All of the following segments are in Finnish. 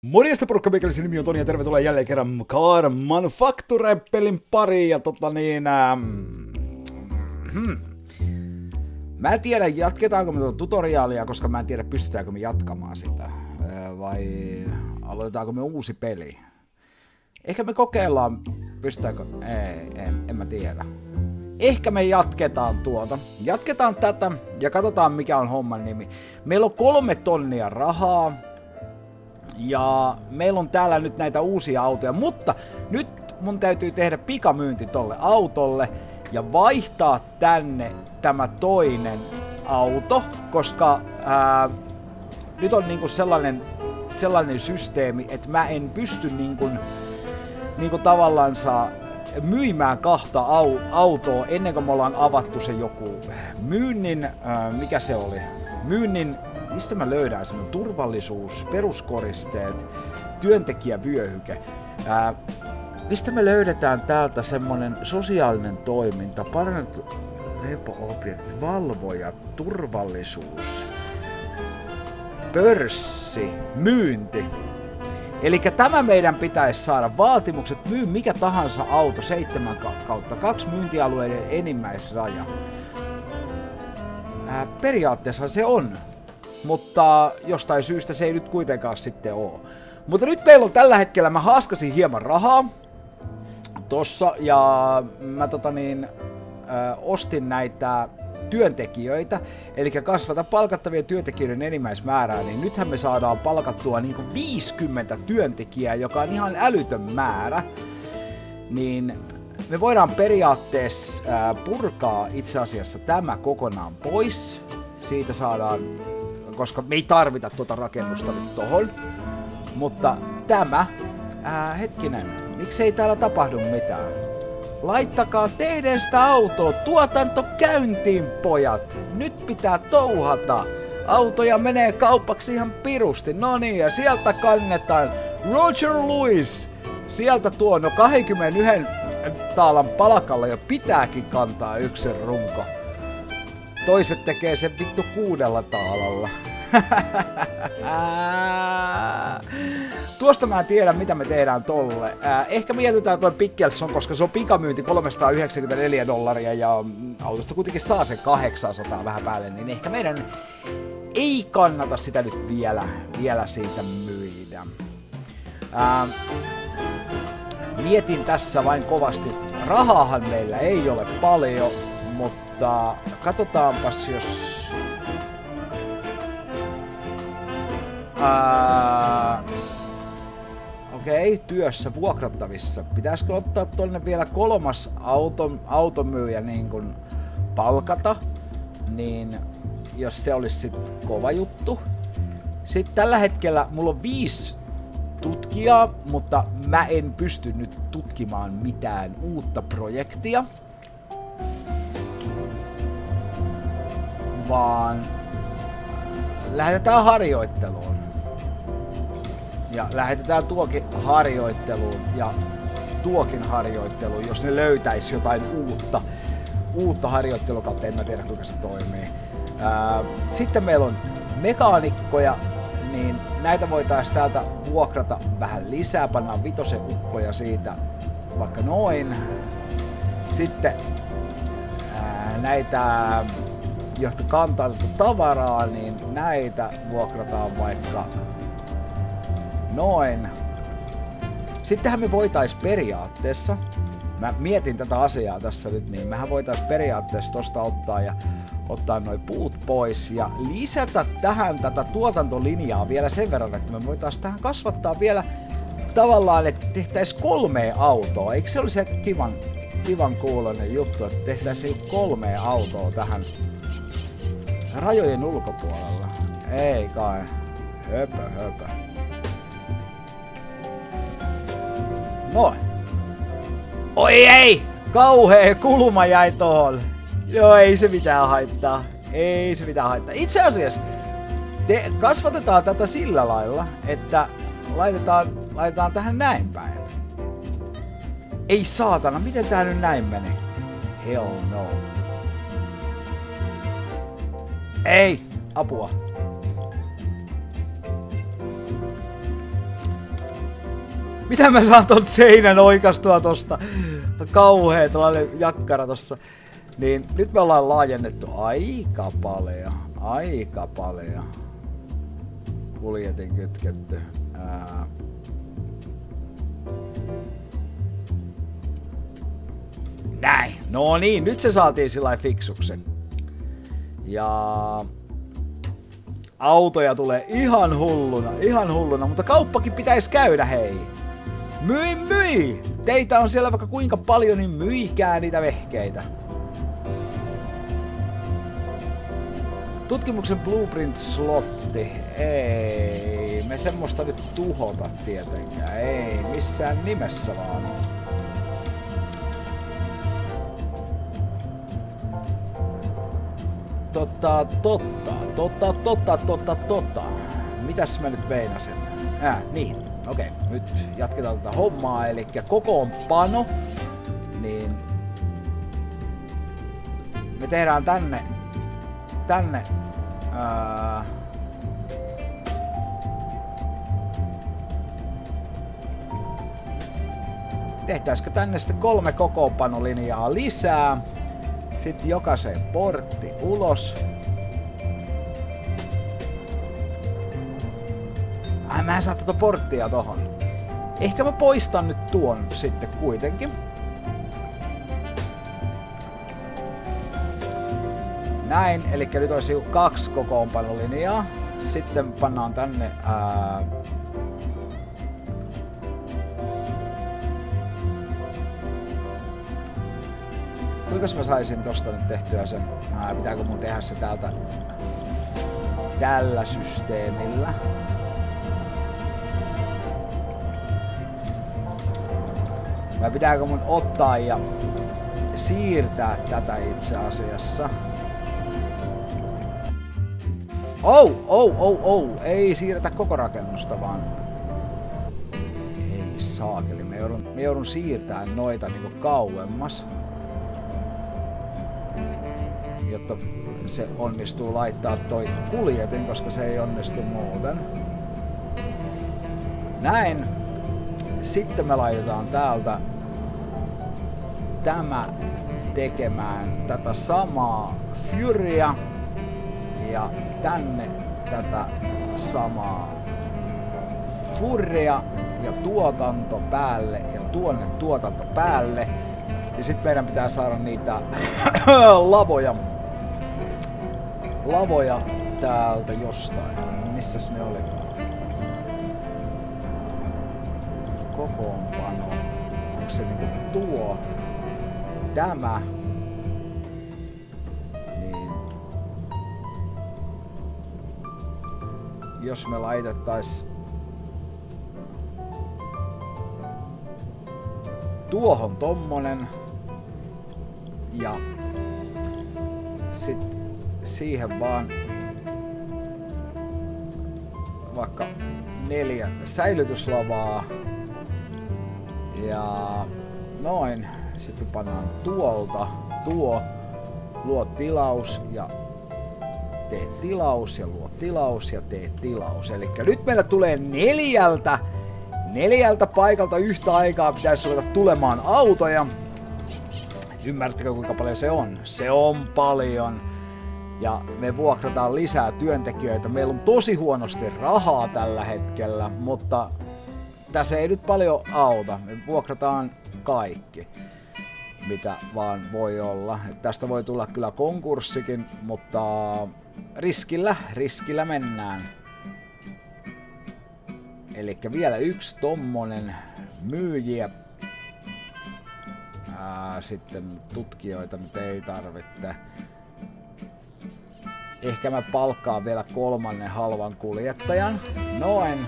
Morjesta porukka, meikäläisen nimi on Toni ja tervetuloa jälleen kerran Car Manufacture-pelin pariin ja Mä en tiedä jatketaanko me tuota tutoriaalia, koska mä en tiedä pystytäänkö me jatkamaan sitä vai aloitetaanko me uusi peli. Ehkä me kokeillaan, pystytäänkö, en mä tiedä. Ehkä me jatketaan tuota. Jatketaan tätä ja katsotaan mikä on homman nimi. Meillä on 3 tonnia rahaa. Ja meillä on täällä nyt näitä uusia autoja, mutta nyt mun täytyy tehdä pikamyynti tolle autolle ja vaihtaa tänne tämä toinen auto, koska nyt on niinku sellainen systeemi, että mä en pysty niinku tavallansa myymään 2 autoa ennen kuin me ollaan avattu se joku myynnin, mikä se oli, myynnin. Mistä mä löydän semmonen turvallisuus, peruskoristeet, työntekijävyöhyke. Mistä me löydetään täältä semmonen sosiaalinen toiminta, parannettu lepo-objekti, valvoja, turvallisuus, pörssi, myynti. Elikkä tämä meidän pitäisi saada vaatimukset, myy mikä tahansa auto 7/2 myyntialueiden enimmäisraja. Periaatteessa se on. Mutta jostain syystä se ei nyt kuitenkaan sitten oo. Mutta nyt meillä on tällä hetkellä, mä haaskasin hieman rahaa tossa ja mä ostin näitä työntekijöitä, eli kasvata palkattavien työntekijöiden enimmäismäärää, niin nythän me saadaan palkattua niinku 50 työntekijää, joka on ihan älytön määrä, niin me voidaan periaatteessa purkaa itse asiassa tämä kokonaan pois, siitä saadaan, koska me ei tarvita tuota rakennusta nyt tohon. Mutta tämä, hetkinen, miksei täällä tapahdu mitään? Laittakaa teidän sitä autoa, tuotanto käyntiin pojat! Nyt pitää touhata! Autoja menee kaupaksi ihan pirusti, no niin, ja sieltä kannetaan Roger Lewis! Sieltä tuo, no 21 taalan palkalla jo pitääkin kantaa yksi runko. Toiset tekee sen vittu 6 taalalla. Tuosta mä en tiedä mitä me tehdään tolle. Ehkä mietitään toi Pickleson, koska se on pikamyynti $394 ja autosta kuitenkin saa sen 800 vähän päälle, niin ehkä meidän ei kannata sitä nyt vielä siitä myydä. Mietin tässä vain kovasti. Rahaahan meillä ei ole paljon, mutta katsotaanpas jos... Okei, työssä vuokrattavissa. Pitäisikö ottaa tonne vielä 3. automyyjä niin kun palkata? Niin jos se olisi sit kova juttu. Sitten tällä hetkellä mulla on 5 tutkijaa, mutta mä en pysty nyt tutkimaan mitään uutta projektia. Vaan lähetetään harjoitteluun. Ja lähetetään tuokin harjoitteluun ja tuokin harjoitteluun, jos ne löytäis jotain uutta harjoittelukautta, en mä tiedä kuinka se toimii. Sitten meillä on mekaanikkoja, niin näitä voitaisiin täältä vuokrata vähän lisää, pannaan 5 ukkoja siitä vaikka noin. Sitten näitä, jotka kantaa tätä tavaraa, niin näitä vuokrataan vaikka noin. Sittenhän me voitais periaatteessa, mä mietin tätä asiaa tässä nyt, niin mehän voitais periaatteessa tosta ottaa noi puut pois ja lisätä tähän tätä tuotantolinjaa vielä sen verran, että me voitais tähän kasvattaa vielä tavallaan, että tehtäis 3 autoa. Eikö se olisi kivan kuuloinen juttu, että tehtäisiin 3 autoa tähän rajojen ulkopuolella? Ei kai. Höpö. Noin. Oi ei! Kauhea kulma jäi tohon. Joo, ei se mitään haittaa. Itse asiassa kasvatetaan tätä sillä lailla, että laitetaan tähän näin päin. Ei saatana, miten tää nyt näin meni? Hell no. Ei! Apua. Mitä mä saan ton seinän oikastua tosta? Kauhea tällainen jakkara tossa. Niin nyt me ollaan laajennettu aika paljon. Aika paljon. Kuljetin kytketty. Näin. No niin, nyt se saatiin sillai fiksuksen. Ja autoja tulee ihan hulluna, mutta kauppakin pitäisi käydä, hei. Myi! Teitä on siellä vaikka kuinka paljon, niin myikää niitä vehkeitä. Tutkimuksen blueprint-slotti. Ei, me semmoista nyt tuhota tietenkään. Ei, missään nimessä vaan. Totta. Mitäs mä nyt meinasin? Niin. Okei, nyt jatketaan tätä hommaa, eli kokoonpano, niin me tehdään tänne tehtäisikö tänne sitten 3 kokoonpanolinjaa lisää, sitten jokaiseen portti ulos. Mä en saa tätä porttia tohon. Ehkä mä poistan nyt tuon sitten kuitenkin. Näin, eli nyt olisi 2 kokoonpanolinjaa. Sitten pannaan tänne kuinka mä saisin tosta nyt tehtyä sen? Pitääkö mun tehdä se täältä tällä systeemillä? Vai pitääkö mun ottaa ja siirtää tätä itse asiassa? Ei siirretä koko rakennusta vaan. Ei saakeli, me joudun siirtämään noita niinku kauemmas. Jotta se onnistuu laittaa toi kuljetin, koska se ei onnistu muuten. Näin. Sitten me laitetaan täältä tämä tekemään tätä samaa Furya ja tänne tätä samaa Furya ja tuotanto päälle ja tuonne tuotanto päälle. Ja sitten meidän pitää saada niitä lavoja täältä jostain. Missäs ne olikaan? Kokoonpano. Onko se niinku tuo? Tämä. Niin. Jos me laitettais tuohon tommonen ja sit siihen vaan vaikka 4 säilytyslavaa ja noin. Sitten pannaan tuolta luo tilaus ja tee tilaus ja luo tilaus ja tee tilaus. Eli nyt meillä tulee 4 paikalta yhtä aikaa pitäisi ruveta tulemaan autoja. Ymmärrättekö kuinka paljon se on? Se on paljon. Ja me vuokrataan lisää työntekijöitä. Meillä on tosi huonosti rahaa tällä hetkellä, mutta tässä ei nyt paljon auta. Me vuokrataan kaikki, mitä vaan voi olla. Tästä voi tulla kyllä konkurssikin, mutta riskillä mennään. Elikkä vielä 1 tommonen myyjiä. Sitten tutkijoita nyt ei tarvitse. Ehkä mä palkkaan vielä 3. halvan kuljettajan. Noin.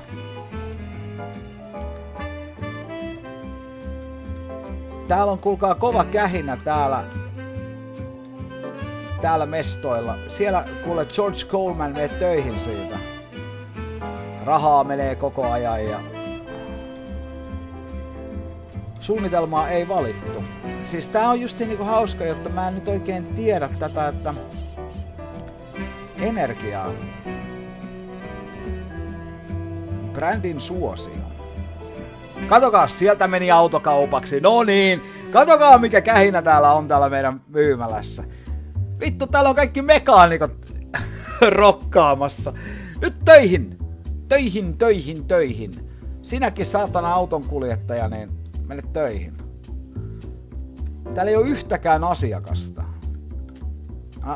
Täällä on kuulkaa kova kähinä täällä mestoilla. Siellä kuule George Coleman menee töihin siitä. Rahaa menee koko ajan ja suunnitelmaa ei valittu. Siis tää on just niinku hauska, jotta mä en nyt oikein tiedä tätä, että energiaa. Brändin suosio. Katokaa, sieltä meni autokaupaksi. No niin, katokaa mikä kähinä täällä on täällä meidän myymälässä. Vittu, täällä on kaikki mekaanikot rokkaamassa. Nyt töihin! Töihin, töihin, töihin. Sinäkin saatana auton kuljettaja, niin mene töihin. Täällä ei ole yhtäkään asiakasta.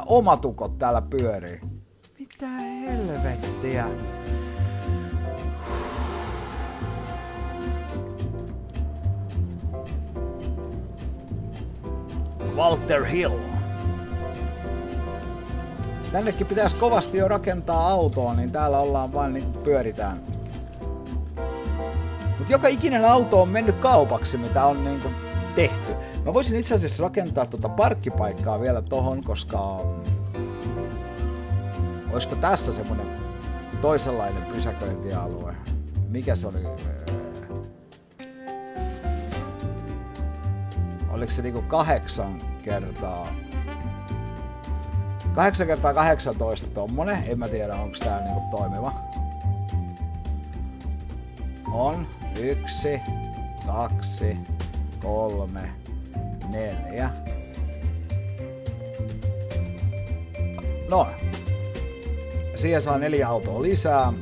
Omatukot täällä pyörii. Mitä helvettiä? Walter Hill. Tännekin pitäisi kovasti jo rakentaa autoa, niin täällä ollaan vaan niin pyöritään. Mut joka ikinen auto on mennyt kaupaksi, mitä on niinku tehty. Mä voisin itse asiassa rakentaa tota parkkipaikkaa vielä tohon, koska olisiko tässä semmonen toisenlainen pysäköintialue? Mikä se oli? Oliko se niinku 8 kertaa 18 tommonen? En mä tiedä, onko tää niinku toimiva. On 1, 2, 3, 4. Noin. Siihen saa 4 autoa lisää.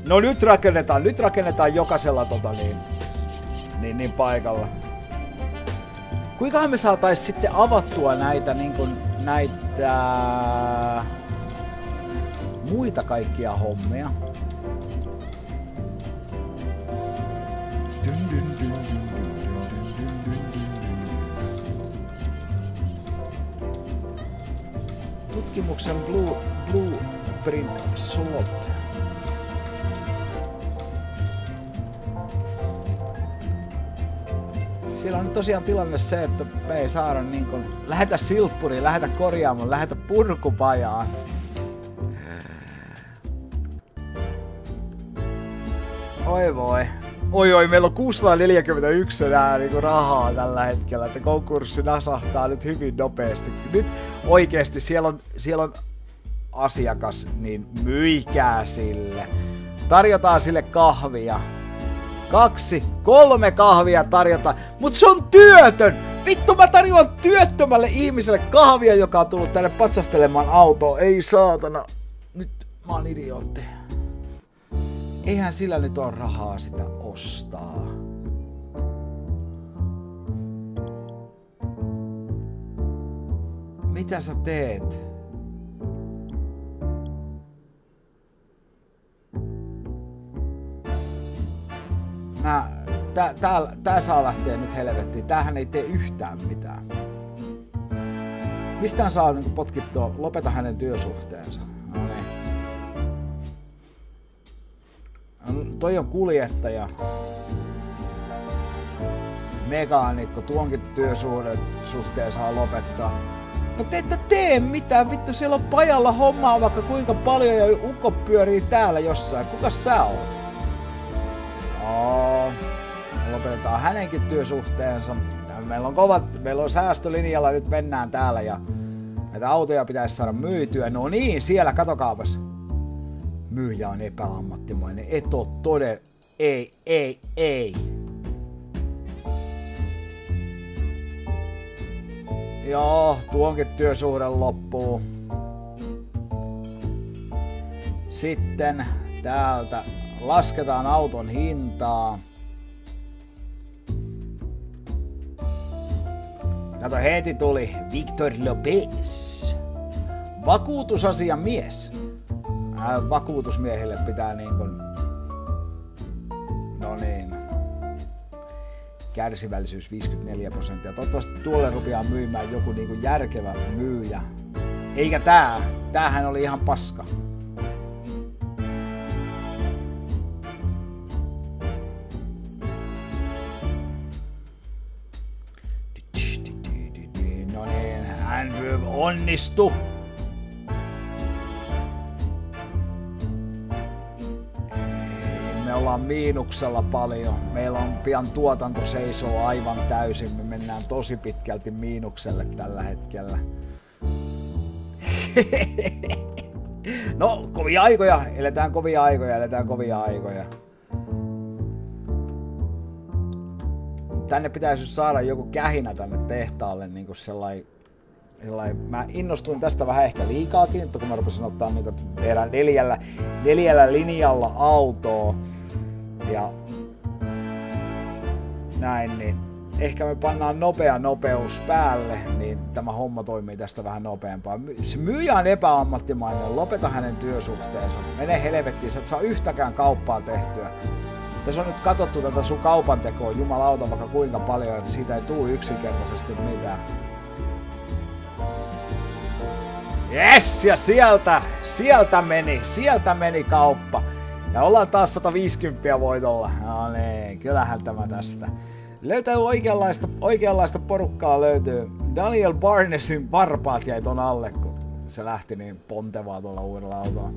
No nyt rakennetaan jokaisella niin paikalla. Kuinkahan me saatais sitten avattua näitä muita kaikkia hommia? Tutkimuksen blueprint slot. Siellä on nyt tosiaan tilanne se, että me ei saada niinkun lähetä silppuriin, lähetä korjaamaan, lähetä purkupajaan. Oi voi. Oi, meillä on 641 enää niinku rahaa tällä hetkellä, että konkurssi nasahtaa nyt hyvin nopeasti. Nyt oikeesti siellä on asiakas, niin myikää sille. Tarjotaan sille kahvia. 2, 3 kahvia tarjota, mut se on työtön! Vittu, mä tarjoan työttömälle ihmiselle kahvia, joka on tullut tänne patsastelemaan autoa. Ei saatana. Nyt mä oon idiootti. Eihän sillä nyt ole rahaa sitä ostaa. Mitä sä teet? Tää saa lähteä nyt helvettiin. Tämähän ei tee yhtään mitään. Mistään saa niinku potkittua? Lopeta hänen työsuhteensa. No niin. Toi on kuljettaja. Mekaanikko. Tuonkin työsuhteen saa lopettaa. No te ette tee mitään. Vittu, siellä on pajalla hommaa vaikka kuinka paljon ja ukko pyörii täällä jossain. Kuka sä oot? Lopetetaan hänenkin työsuhteensa. Meillä on säästölinjalla, nyt mennään täällä ja näitä autoja pitäisi saada myytyä. No niin, siellä katokaapas. Myyjä on epäammattimainen. Et oo ei. Joo, tuonkin työsuhde loppuu. Sitten täältä lasketaan auton hintaa. Kato, heti tuli Victor Lopez. Vakuutusasiamies. Vakuutusmiehille pitää niinkun... No niin. Kärsivällisyys 54%. Toivottavasti tuolle rupeaa myymään joku niinkun järkevä myyjä. Eikä tää. Tämähän oli ihan paska. Onnistu! Me ollaan miinuksella paljon. Meillä on pian tuotanto seisoo aivan täysin. Me mennään tosi pitkälti miinukselle tällä hetkellä. No, kovia aikoja. Eletään kovia aikoja. tänne pitäisi saada joku kähinä tänne tehtaalle niinku sellainen. Mä innostuin tästä vähän ehkä liikaakin, että kun mä rupesin ottaa niinku tehdään neljällä linjalla autoa ja näin, niin ehkä me pannaan nopea nopeus päälle, niin tämä homma toimii tästä vähän nopeampaa. Se myyjä on epäammattimainen, lopeta hänen työsuhteensa, mene helvettiin, sä et saa yhtäkään kauppaa tehtyä. Tässä on nyt katsottu tätä sun kaupantekoa, jumalauta vaikka kuinka paljon, että siitä ei tule yksinkertaisesti mitään. Yes, ja sieltä meni kauppa. Ja ollaan taas 150 voitolla. No niin, kyllähän tämä tästä. Löytyy oikeanlaista porukkaa löytyy. Daniel Barnesin varpaat jäi ton alle, kun se lähti niin pontevaa tuolla uudella autolla.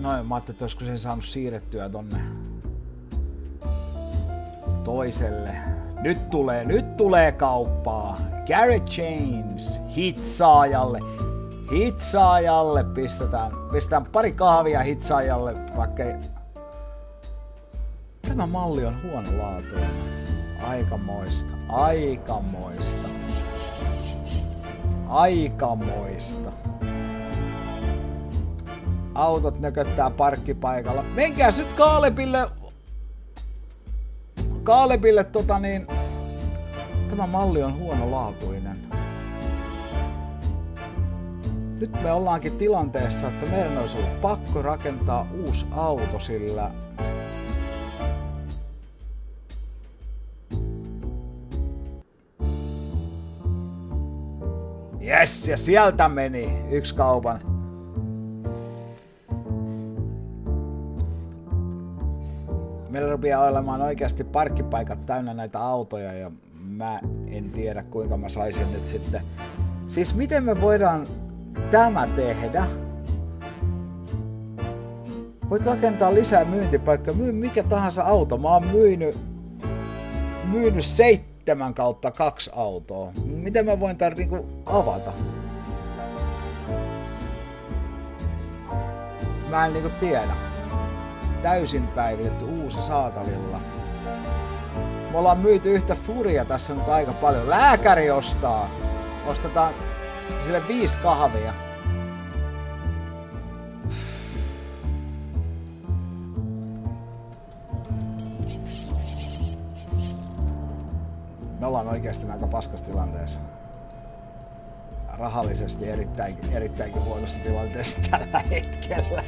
Noin, mä ajattelin, että olisiko sen saanut siirrettyä tonne toiselle. Nyt tulee kauppaa. Garrett James hitsaajalle pistetään pari kahvia hitsaajalle, vaikka ei... Tämä malli on huono laatu. Aikamoista. Autot nököttää parkkipaikalla. Menkääs nyt Kaalebille tämä malli on huonolaatuinen. Nyt me ollaankin tilanteessa, että meidän olisi ollut pakko rakentaa uusi auto, sillä yes, ja sieltä meni yksi kaupan. Meillä rupeaa olemaan oikeasti parkkipaikat täynnä näitä autoja ja mä en tiedä kuinka mä saisin nyt sitten. Siis miten me voidaan tämä tehdä? Voit rakentaa lisää myyntipaikkaa, myy mikä tahansa auto. Mä oon myynyt 7/2 autoa. Miten mä voin tän niinku avata? Mä en niinku tiedä. Täysin päivitetty, uusi saatavilla. Me ollaan myyty yhtä furia tässä nyt aika paljon. Lääkäri ostaa. Ostetaan sille 5 kahvia. Me ollaan oikeasti aika paskassa tilanteessa. Rahallisesti erittäinkin huonossa tilanteessa tällä hetkellä.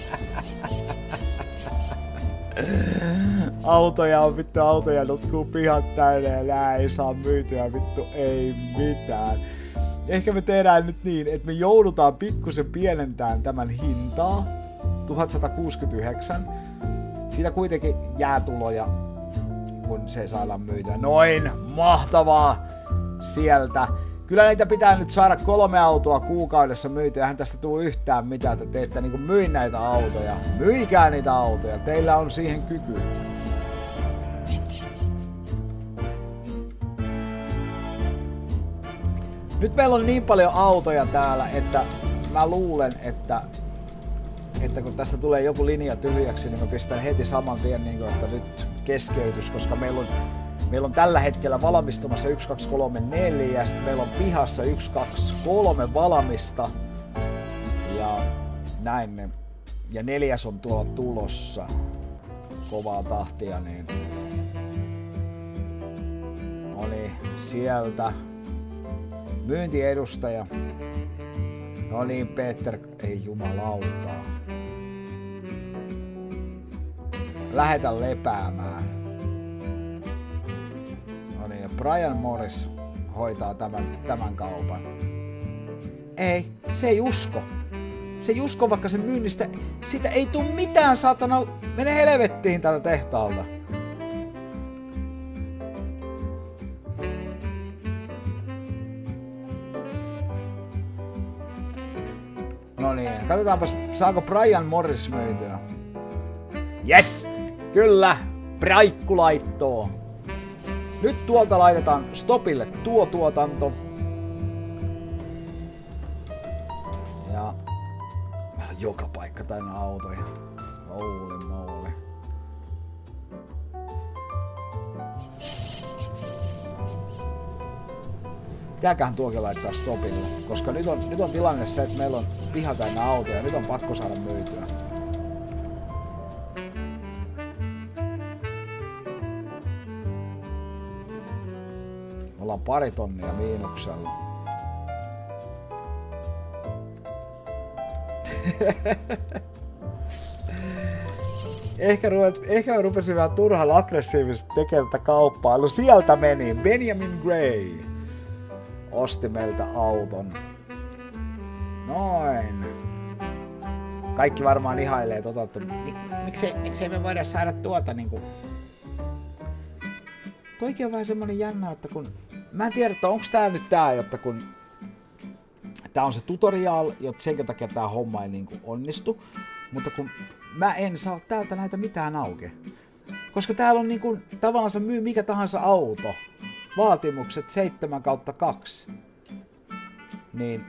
Autoja nutkuu pihat täynnä ja nää ei saa myytyä, vittu ei mitään. Ehkä me tehdään nyt niin, että me joudutaan pikkusen pienentämään tämän hintaa. 1169. Siitä kuitenkin jää tuloja, kun se saadaan myytyä. Noin, mahtavaa sieltä. Kyllä niitä pitää nyt saada 3 autoa kuukaudessa myytyä. Eihän tästä tule yhtään mitään, että te ette niinku myy näitä autoja. Myikää niitä autoja. Teillä on siihen kyky. Nyt meillä on niin paljon autoja täällä, että mä luulen, että kun tästä tulee joku linja tyhjäksi, niin mä pistän heti saman tien, niin kuin, että nyt keskeytys, koska meillä on tällä hetkellä valmistumassa 1, 2, 3, 4 ja sitten meillä on pihassa 1, 2, 3 valmista ja näin. Ja 4 on tuolla tulossa kovaa tahtia, niin oli sieltä myyntiedustaja. No niin, Peter, ei jumalautaa. Lähetä lepäämään. No niin, ja Brian Morris hoitaa tämän kaupan. Ei, se ei usko. Se ei usko, vaikka sen myynnistä, siitä ei tuu mitään, saatana. Mene helvettiin tältä tehtaalta. No niin, katsotaanpas, saako Brian Morris myytyä. Yes! Kyllä! Praikku laittoo. Nyt tuolta laitetaan stopille tuo tuotanto. Ja meillä on joka paikka täynnä autoja. Holy moly. Pitääköhän tuokin laittaa stopille, koska nyt on tilanne se, että meillä on piha täynnä autoja ja nyt on pakko saada myytyä. Me ollaan 2 tonnia miinuksella. Ehkä mä rupesin vähän turhan aggressiivisesti tekemään tätä kauppaa. No sieltä meni Benjamin Gray. Osti meiltä auton. Noin. Kaikki varmaan ihailee että miksei me voida saada tuota niinku... Toikin on vähän semmonen jännä, että kun... Mä en tiedä, että onks tää nyt tää, jotta kun... Tää on se tutorial, jotta sen takia tää homma ei niinku onnistu. Mutta kun mä en saa täältä näitä mitään auki. Koska täällä on niinku... Tavallaan se myy mikä tahansa auto. Vaatimukset 7/2. Niin...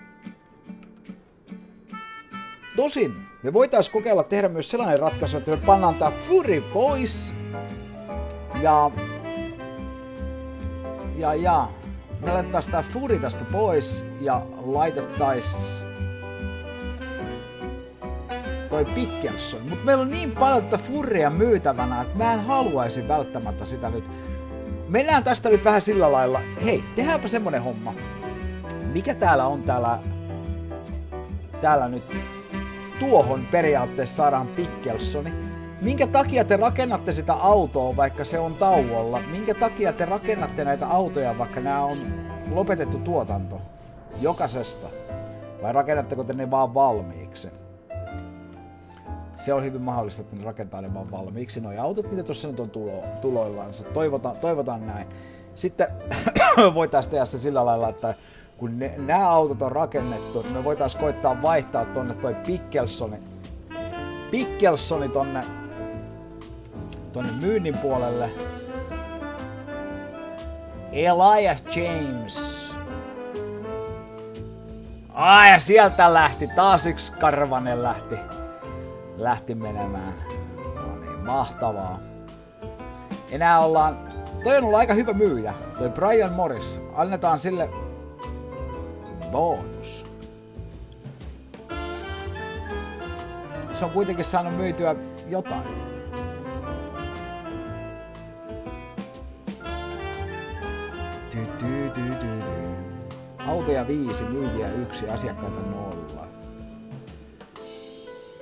Tosin me voitais kokeilla tehdä myös sellainen ratkaisu, että me pannaan tää Fury pois. Ja... Me laittais tää Fury tästä pois ja laitettais... toi Pickelsson. Mut meillä on niin paljon tätä Furya myytävänä, että mä en haluaisi välttämättä sitä nyt... Mennään tästä nyt vähän sillä lailla. Hei, tehdäänpä semmonen homma. Mikä täällä on täällä nyt? Tuohon periaatteessa saadaan Pickelssoni. Minkä takia te rakennatte sitä autoa, vaikka se on tauolla? Minkä takia te rakennatte näitä autoja, vaikka nämä on lopetettu tuotanto? Jokaisesta. Vai rakennatteko te ne vaan valmiiksi? Se on hyvin mahdollista, että ne rakentaa ne vaan valmiiksi. Noi autot, mitä tuossa nyt on tuloillansa. Toivotaan näin. Sitten voitaisiin tehdä se sillä lailla, että kun nämä autot on rakennettu, me voitaisiin koittaa vaihtaa tonne toi Pickelsoni tonne myynnin puolelle. Elias James. Ai, sieltä lähti. Taas yksi karvanen lähti menemään. No niin, mahtavaa. Enää ollaan... Toi on ollut aika hyvä myyjä. Toi Brian Morris. Annetaan sille bonus. Se on kuitenkin saanut myytyä jotain. Autoja 5, myyjiä 1, asiakkaita 0.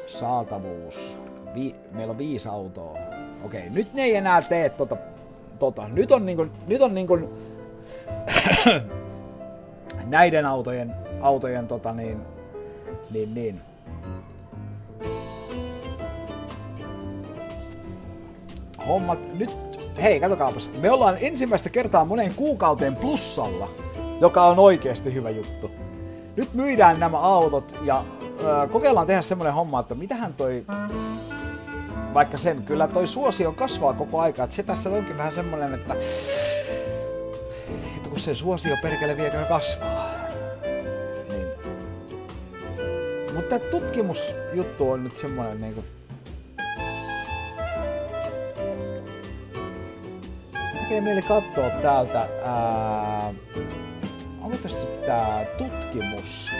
Saatavuus. Meillä on 5 autoa. Okei, nyt ne ei enää tee tota. Nyt on niinkun näiden autojen niin. Hommat nyt, hei katokaapas, me ollaan ensimmäistä kertaa moneen kuukauteen plussalla, joka on oikeesti hyvä juttu. Nyt myydään nämä autot ja kokeillaan tehdä semmonen homma, että mitähän toi, vaikka sen kyllä toi suosio kasvaa koko aika, että se tässä onkin vähän semmonen, että kun se suosio perkele viekö kasvaa. Niin. Mutta tutkimusjuttu on nyt semmonen niinku... Tekee mieli kattoo täältä, onko tässä tää tutkimus?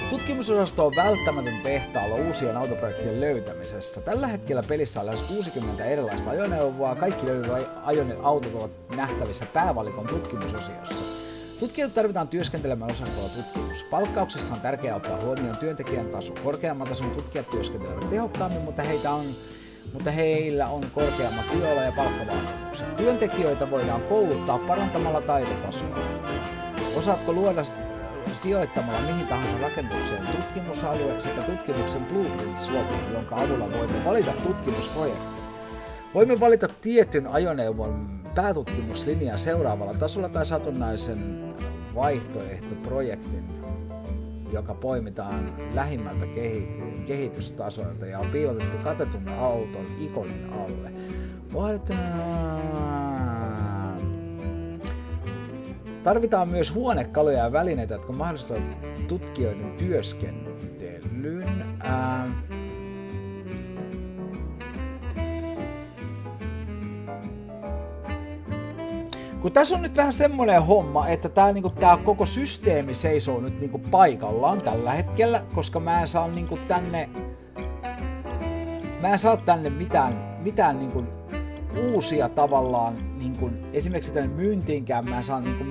Tutkimusosasto on välttämätön tehtaalla uusien autoprojektien löytämisessä. Tällä hetkellä pelissä on lähes 60 erilaista ajoneuvoa. Kaikki löydetyt autot ovat nähtävissä päävalikon tutkimusosiossa. Tutkijoita tarvitaan työskentelemään osastolla tutkimus. Palkkauksessa on tärkeää ottaa huomioon työntekijän taso. Korkeamman tason tutkijat työskentelevät tehokkaammin, mutta heillä on korkeammat työolo- ja palkkavaatimukset. Työntekijöitä voidaan kouluttaa parantamalla taitotasoa. Osaatko luoda sijoittamalla mihin tahansa rakennukseen tutkimusalue sekä tutkimuksen blueprint-slotin, jonka avulla voimme valita tutkimusprojektin. Voimme valita tietyn ajoneuvon päätutkimuslinjan seuraavalla tasolla tai satunnaisen vaihtoehtoprojektin, joka poimitaan lähimmältä kehitystasoilta ja on piilotettu katetun auton ikonin alle. Tarvitaan myös huonekaluja ja välineitä, jotka mahdollistavat tutkijoiden työskentelyn. Kun tässä on nyt vähän semmoinen homma, että tää koko systeemi seisoo nyt niinku paikallaan tällä hetkellä, koska mä en saa niinku tänne mitään niinku uusia tavallaan niinku, esimerkiksi tänne myyntiinkään mä en saa niinku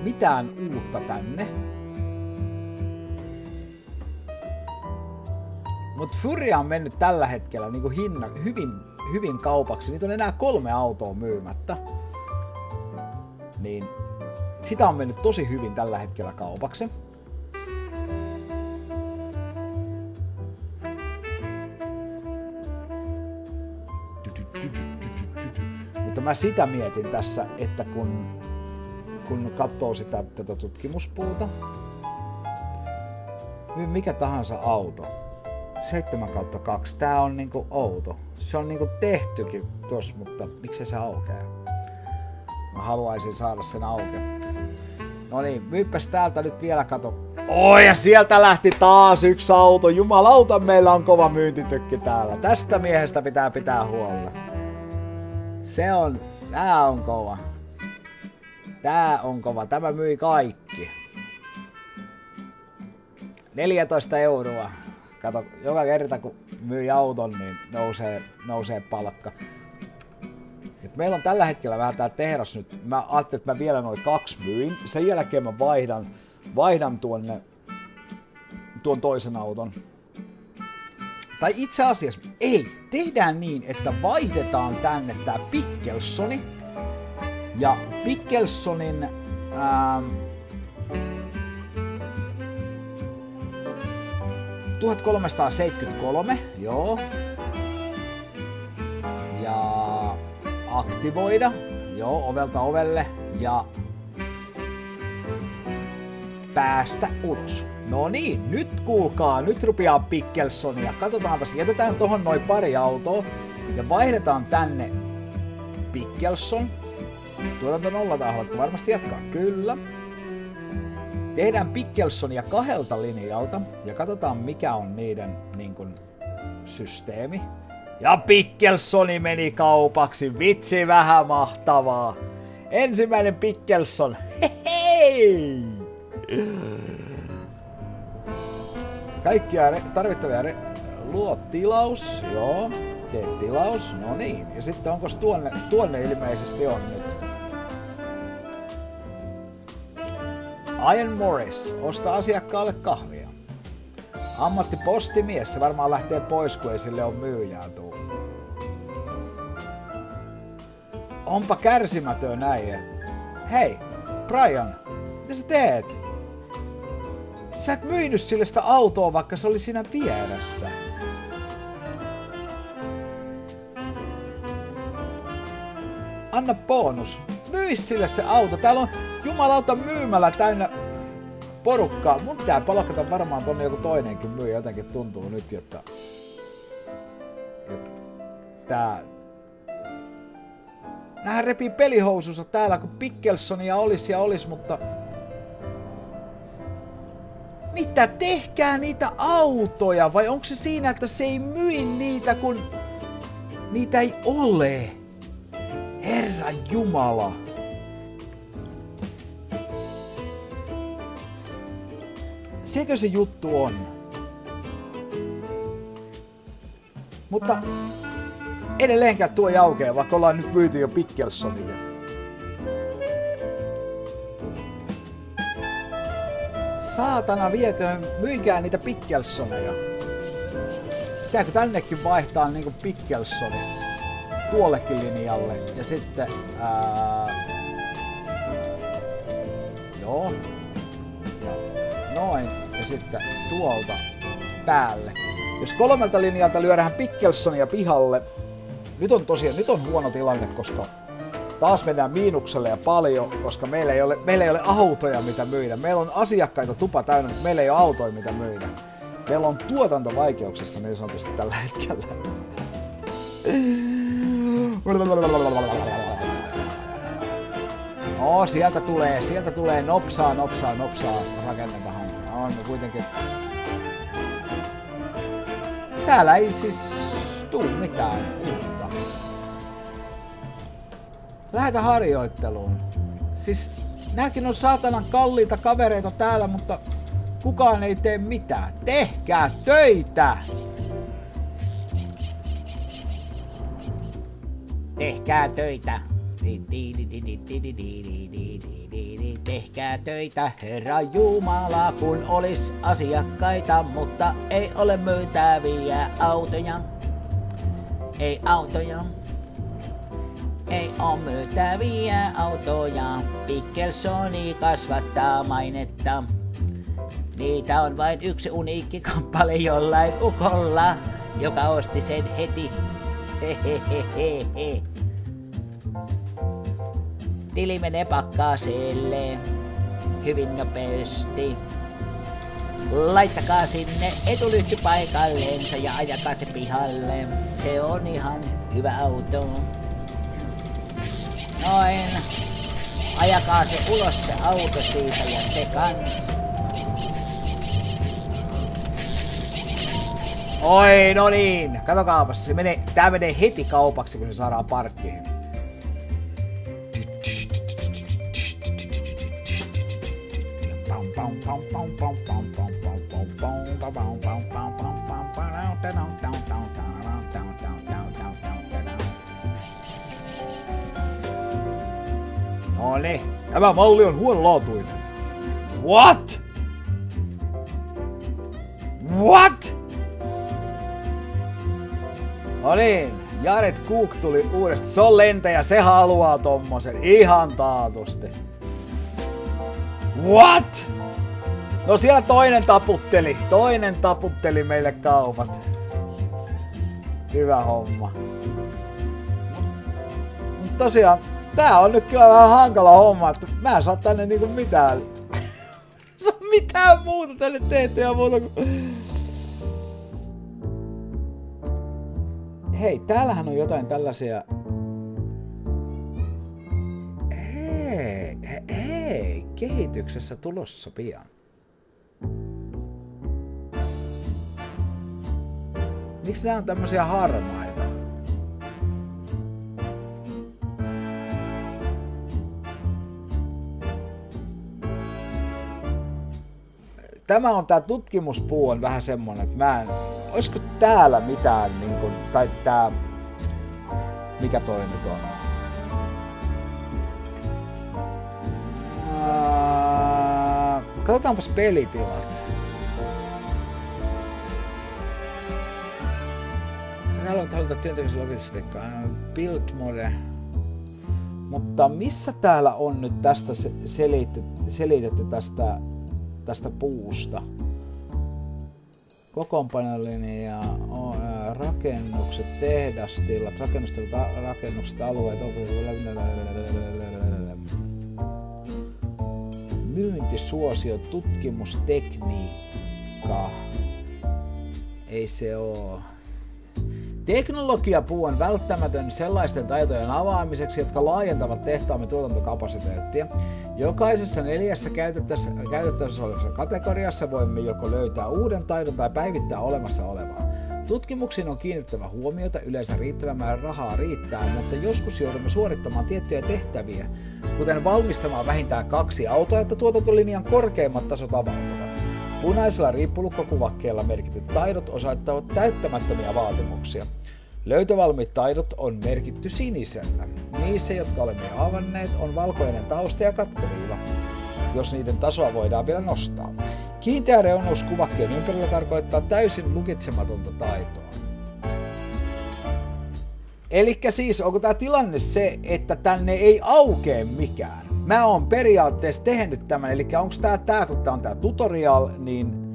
mitään uutta tänne. Mut Furia on mennyt tällä hetkellä niinku hyvin kaupaksi. Niitä on enää 3 autoa myymättä. Niin sitä on mennyt tosi hyvin tällä hetkellä kaupaksi. Mutta mä sitä mietin tässä, että kun katsoo tätä tutkimuspuuta, mikä tahansa auto, 7/2, tää on niinku outo. Se on niinku tehtykin tossa, mutta miksei se aukea? Mä haluaisin saada sen auki. No niin, myyppäs täältä nyt vielä kato. Oi, ja sieltä lähti taas yksi auto. Jumalauta, meillä on kova myyntitykki täällä. Tästä miehestä pitää huolta. Tää on kova. Tää on kova. Tämä myi kaikki. 14 €. Kato, joka kerta kun myy auton, niin nousee palkka. Et meillä on tällä hetkellä vähän tää tehdas nyt. Mä ajattelin, että mä vielä noin 2 myin. Sen jälkeen mä vaihdan tuon toisen auton. Tai itse asiassa, tehdään niin, että vaihdetaan tänne tää Pickelsoni. Ja Pickelsonin 1373, joo. Ja aktivoida, joo, ovelta ovelle ja päästä ulos. No niin, nyt kuulkaa, nyt rupeaa Pickelsonia. Katsotaanpas, jätetään tohon noin pari autoa ja vaihdetaan tänne Pickelson. Tuotanto 0, haluatko varmasti jatkaa? Kyllä. Tehdään Pickelsonia 2 linjalta ja katsotaan mikä on niiden niin kun, systeemi. Ja Pickelsoni meni kaupaksi, vitsi vähän mahtavaa. Ensimmäinen Pickelson, hei! Kaikkia tarvittavia luo tilaus, joo, tee tilaus, no niin. Ja sitten onkos tuonne ilmeisesti on nyt. Ian Morris, osta asiakkaalle kahvia. Ammattipostimies, se varmaan lähtee pois, kun ei sille ole myyjää tuu. Onpa kärsimätön äijä. Hei, Brian, mitä sä teet? Sä et myynyt sille sitä autoa, vaikka se oli siinä vieressä. Anna bonus. Myis sille se auto. Täällä on jumalauta myymälä täynnä porukkaa. Mun pitää palkata varmaan tonne joku toinenkin myyjä. Jotenkin tuntuu nyt, että Nähän repii pelihousunsa täällä, kun Pickelsonia olisi, mutta mitä? Tehkää niitä autoja, vai onko se siinä, että se ei myi niitä, kun niitä ei ole? Herra Jumala. Sekö se juttu on? Mutta edelleenkään tuo ei aukea, vaikka ollaan nyt myyty jo Pickelsonille. Saatana myykää niitä Pickelsoneja. Pitääkö tännekin vaihtaa niinku Pickelsoni tuollekin linjalle ja sitten joo. Ja noin ja sitten tuolta päälle. Jos 3 linjalta lyödään Pickelsonia pihalle, nyt on huono tilanne, koska taas mennään miinukselle ja paljon, koska meillä ei ole autoja mitä myydä. Meillä on asiakkaita tupa täynnä, mutta meillä ei ole autoja mitä myydä. Meillä on tuotantovaikeuksissa niin sanotusti tällä hetkellä. No, sieltä tulee nopsaa rakennetahan. On kuitenkin. Täällä ei siis tuu mitään uutta. Lähetä harjoitteluun. Siis nääkin on saatanan kalliita kavereita täällä, mutta kukaan ei tee mitään. Tehkää töitä! Tehkää töitä. Tehkää töitä, Herra Jumala, kun olis asiakkaita, mutta ei ole myytäviä autoja. Ei autoja. Ei oo myytäviä autoja. Pickelsoni kasvattaa mainetta. Niitä on vain yksi uniikki kappale jollain ukolla, joka osti sen heti. Hehehehe. Tili menee pakkaaselle hyvin nopeasti. Laittakaa sinne etulyhty paikallensa ja ajakaa se pihalle. Se on ihan hyvä auto. Noin. Ajakaa se ulos se auto siitä ja se kans. Oi, no niin. Katokaapas, tää menee heti kaupaksi, kun se saadaan parkkiin. Noniin, tämä malli on huonolaatuinen. What? What? Noniin, Jared Cook tuli uudesta. Se on lentäjä, se haluaa tommosen ihan taatusti. What? No siellä toinen taputteli meille kaupat. Hyvä homma. Mut tosiaan, tää on nyt kyllä vähän hankala homma, että mä en saa tänne niinku mitään. Saa mitään muuta tänne tehtyä muuta kuin... Hei, täällähän on jotain tällaisia... Hei, kehityksessä tulossa pian. Miksi nää on tämmösiä harmaita? Tää tutkimuspuu on vähän semmonen, että mä en... Oisko täällä mitään niinku... Tai tää... Mikä toi nyt on? Katsotaanpas pelitilat. Täällä on työntekijöiden logistiikkaa. Build mode. Mutta missä täällä on nyt tästä selitetty tästä puusta? Kokoonpanolinja, rakennukset, tehdastilat, rakennukset, alueet, myyntisuosio, tutkimustekniikka. Ei se oo. Teknologiapuu on välttämätön sellaisten taitojen avaamiseksi, jotka laajentavat tehtaamme tuotantokapasiteettia. Jokaisessa 4 käytettävissä olevassa kategoriassa voimme joko löytää uuden taidon tai päivittää olemassa olevaa. Tutkimuksiin on kiinnitettävä huomiota, yleensä riittävä määrä rahaa riittää, mutta joskus joudumme suorittamaan tiettyjä tehtäviä, kuten valmistamaan vähintään 2 autoa, jotta tuotantolinjan korkeimmat tasot avautuvat. Punaisella riippulukkokuvakkeella merkityt taidot osoittavat täyttämättömiä vaatimuksia. Löytövalmiit taidot on merkitty sinisellä. Niissä, jotka olemme jo avanneet, on valkoinen tausta ja katkoviiva, jos niiden tasoa voidaan vielä nostaa. Kiinteä reunaus kuvakkeen ympärillä tarkoittaa täysin lukitsematonta taitoa. Elikkä siis, onko tää tilanne se, että tänne ei aukee mikään? Mä oon periaatteessa tehnyt tämän, eli onko tää kun tää on tää tutorial, niin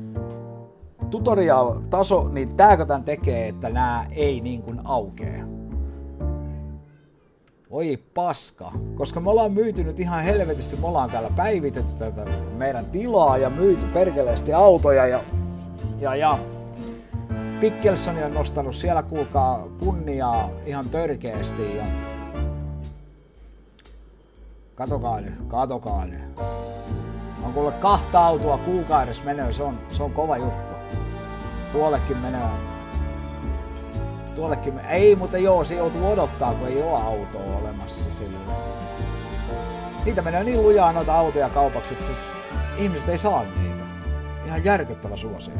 tutorial-taso, niin tääkö tän tekee, että nää ei niin kuin aukee? Oi paska, koska me ollaan myyty nyt ihan helvetisti, me ollaan täällä päivitetty tätä meidän tilaa ja myyty perkeleesti autoja ja Pickelsoni on nostanut siellä kuulkaa kunniaa ihan törkeästi ja Katokaa nyt, katokaa nyt. On kuule 2 autoa kuukaudessa menee, se on kova juttu. Tuollekin menee. Ei, mutta joo, se joutuu odottaa, kun ei ole autoa olemassa silloin. Niitä menee niin lujaa noita autoja kaupaksi, että siis ihmiset ei saa niitä. Ihan järkyttävä suosio.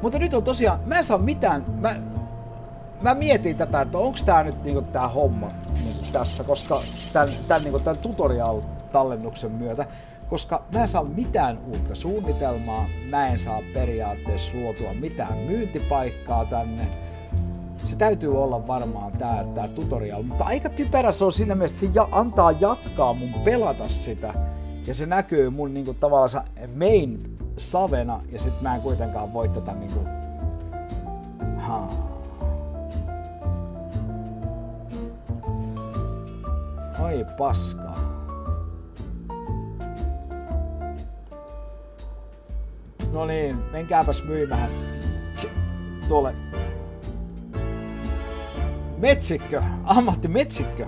Mutta nyt on tosiaan, mä en saa mitään, mä mietin tätä, että onks tää nyt niinku tää homma niinku tässä, koska tän tutorial-tallennuksen myötä, koska mä en saa mitään uutta suunnitelmaa, mä en saa periaatteessa luotua mitään myyntipaikkaa tänne. Se täytyy olla varmaan tää tutorial, mutta aika typerä se on siinä mielessä, että se antaa jatkaa mun pelata sitä. Ja se näkyy mun niinku tavallaan main savena, ja sit mä en kuitenkaan voi tätä niinku... Oi paska. No niin, menkääpäs myymään tuolle metsikkö, ammattimetsikkö.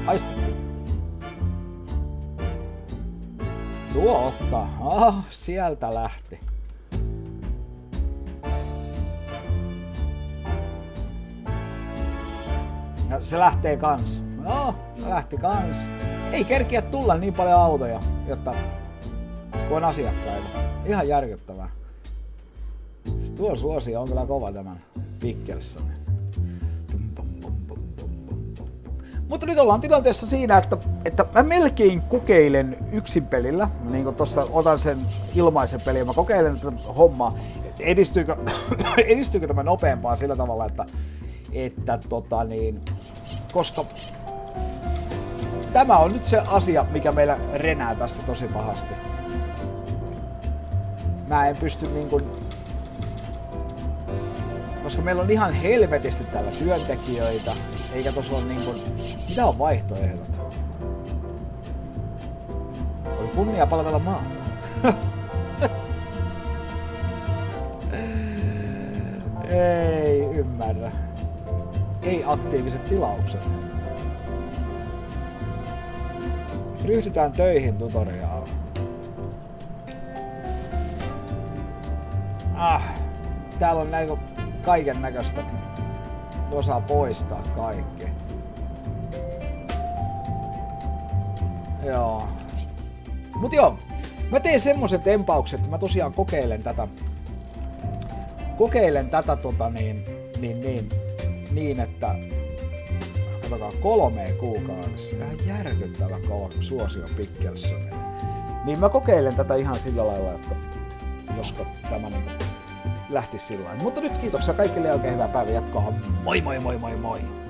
Haistettiin. Tuo ottaa. Sieltä lähti. Ja se lähtee kans. Lähti kans. Ei kerkiä tulla niin paljon autoja, jotta kun on asiakkaita. Ihan järkyttävää. Tuo suosio on kyllä kova tämän Pickelssonin. Mutta nyt ollaan tilanteessa siinä, että mä melkein kokeilen yksin pelillä. Niin kuin tossa otan sen ilmaisen pelin ja mä kokeilen tätä hommaa. Edistyykö tämä nopeampaa sillä tavalla, että koska tämä on nyt se asia, mikä meillä renää tässä tosi pahasti. Mä en pysty koska meillä on ihan helvetisti täällä työntekijöitä, eikä tossa ole mitä on vaihtoehdot? Oli kunnia palvella maata. Ei ymmärrä. Ei aktiiviset tilaukset. Ryhdytään töihin tutoriaal. Täällä on näin kaiken näköistä. Osaa poistaa kaikki. Joo. Mut joo. Mä teen semmoset tempaukset, että mä tosiaan kokeilen tätä niin, että katsokaa 3 kuukaudessa. Ihan järkyttävä suosio Pickelsonille. Niin mä kokeilen tätä ihan sillä lailla, että josko tämä lähtisi sillä lailla. Mutta nyt kiitoksia kaikille ja oikein hyvää päivän jatkoa. Moi moi moi moi moi!